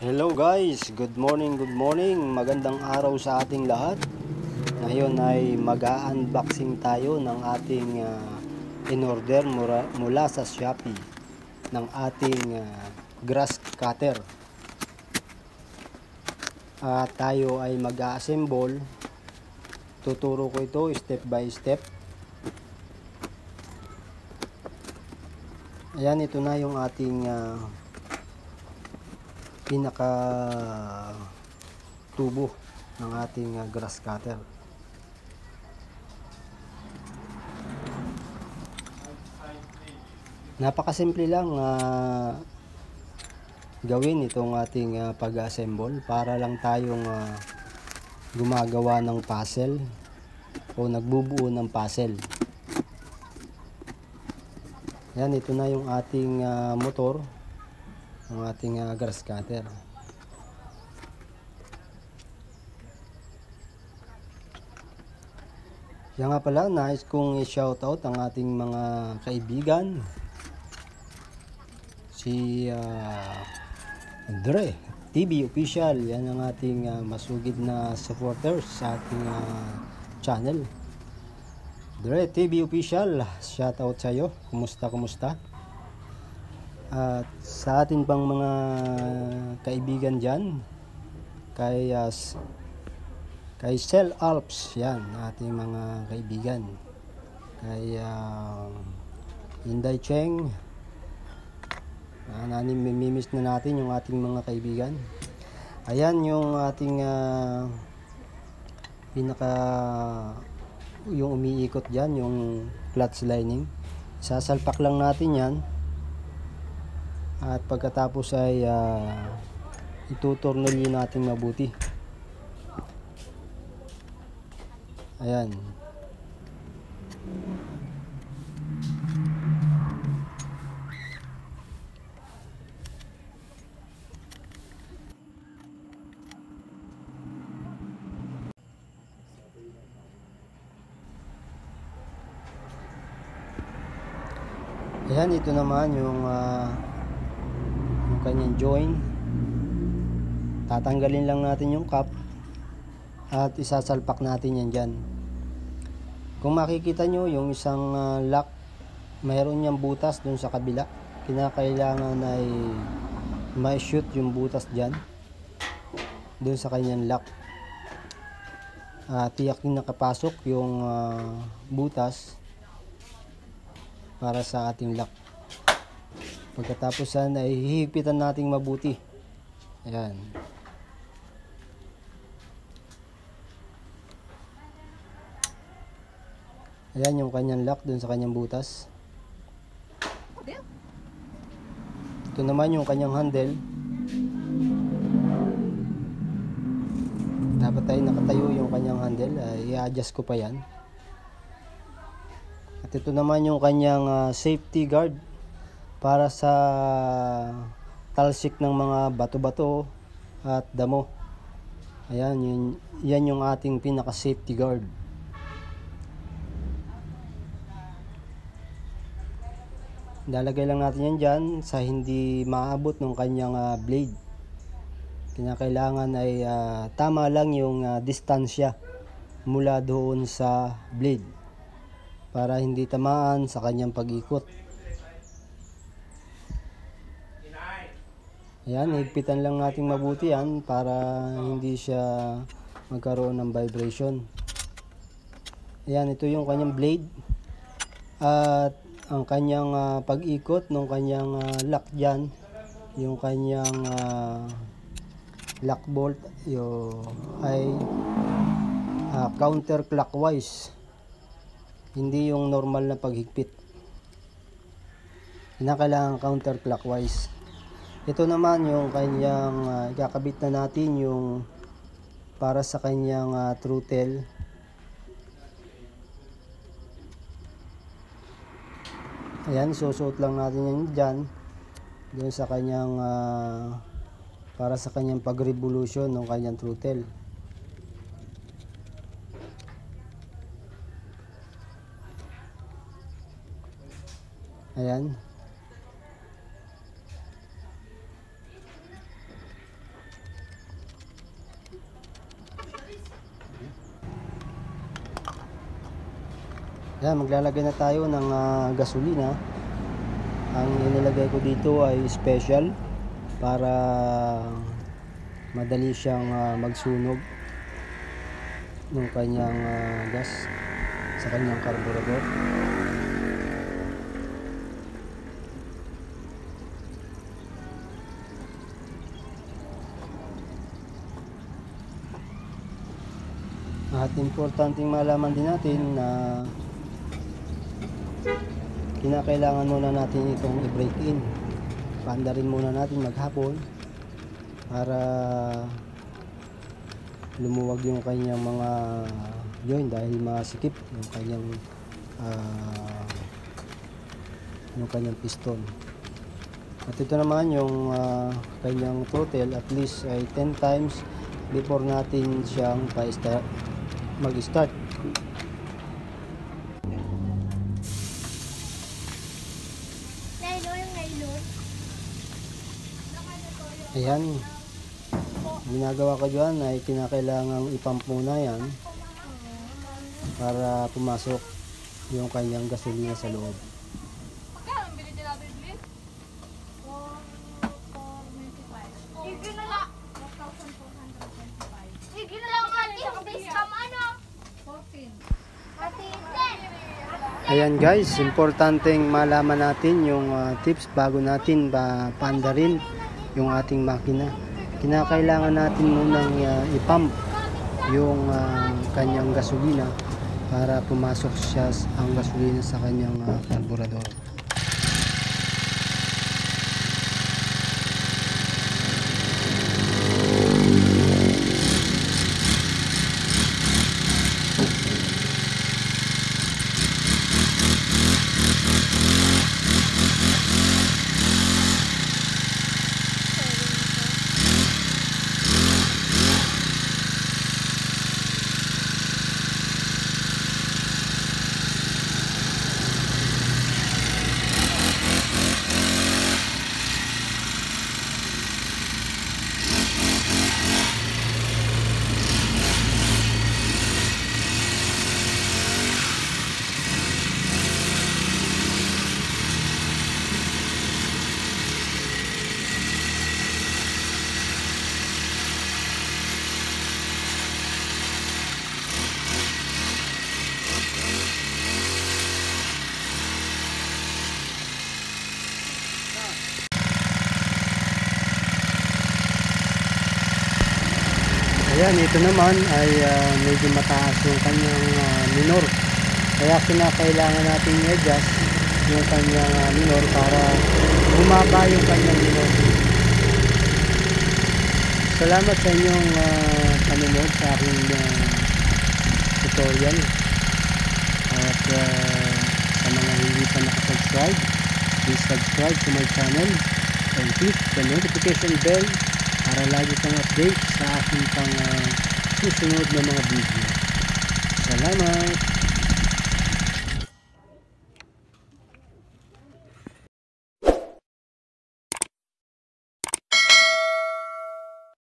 Hello guys, good morning, magandang araw sa ating lahat. Ngayon ay mag-unboxing tayo ng ating in-order mula sa Shopee ng ating grass cutter. At tayo ay mag-assemble. Tuturo ko ito step by step. Ayan, ito na yung ating pinaka tubo ng ating grass cutter. Napakasimple lang gawin itong ating pag-assemble para lang tayong gumagawa ng puzzle o nagbubuo ng puzzle. Yan, ito na yung ating motor ng ating grass cutter. Yan nga pala, nais kong i-shoutout ang ating mga kaibigan. Si Dre TV Official, yan ang ating masugid na supporters sa ating channel. Dre TV Official, shoutout sa iyo. Kumusta? At sa atin pang mga kaibigan dyan, kay Cell Alps, yan ating mga kaibigan, kay Inday Cheng, mamimiss na natin yung ating mga kaibigan. Ayan yung ating yung umiikot dyan, yung clutch lining. Sasalpak lang natin yan. At pagkatapos ay itutornilyo natin mabuti. Ayan. Ayan, ito naman yung kanyang join. Tatanggalin lang natin yung cap at isasalpak natin yan dyan. Kung makikita nyo yung isang lock, mayroon niyang butas dun sa kabila. Kinakailangan ay ma-shoot yung butas dyan dun sa kanyang lock. Tiyak yung nakapasok yung butas para sa ating lock. Pagkatapos yan ay hihigpitan nating mabuti. Ayan. Ayan yung kanyang lock dun sa kanyang butas. Ito naman yung kanyang handle. Dapat tayo nakatayo yung kanyang handle. I-adjust ko pa yan. At ito naman yung kanyang safety guard para sa talsik ng mga bato-bato at damo. Ayan, yan yung ating pinaka safety guard. Lalagay lang natin yan dyan sa hindi maabot ng kanyang blade. Kinakailangan ay tama lang yung distansya mula doon sa blade para hindi tamaan sa kanyang pag-ikot. Ayan, higpitan lang natin mabuti yan para hindi siya magkaroon ng vibration. Ayan, ito yung kanyang blade at ang kanyang pag-ikot ng kanyang lock dyan, yung kanyang lock bolt ay counterclockwise, hindi yung normal na paghigpit. Kinakailangan counterclockwise. Ito naman yung kanyang ikakabit na natin yung para sa kanyang throttle. Ayan, susuot lang natin yan dyan doon sa kanyang para sa kanyang pag-revolution ng kanyang throttle. Ayan. Yan, maglalagay na tayo ng gasolina. Ang inilagay ko dito ay special para madali siyang magsunog ng kanyang gas sa kanyang carburetor. At importanteng malaman din natin na kinakailangan muna natin itong i-break in. Paanda rin muna natin maghapon para lumuwag yung kanyang mga joint dahil masikip yung kanyang piston. At ito naman yung kanyang throttle, at least ay 10 times before natin siyang mag-start. Ayan, ginagawa ko dyan ay kinakailangang ipump muna yan para pumasok yung kanyang gasolina sa loob. Ayan guys, importanteng malaman natin yung tips bago natin paandarin yung ating makina. Kinakailangan natin munang ipump yung kanyang gasolina para pumasok siya ang gasolina sa kanyang carburetor. Ayan, ito naman ay medyo mataas yung kanyang minor. Kaya kinakailangan natin i-adjust yung kanyang minor para bumaba yung kanyang minor. Salamat sa inyong panonood sa aking tutorial. At sa mga hindi pa nakasubscribe, please subscribe to my channel and click the notification bell para lagi kang update sa aking susunod na mga video. Salamat!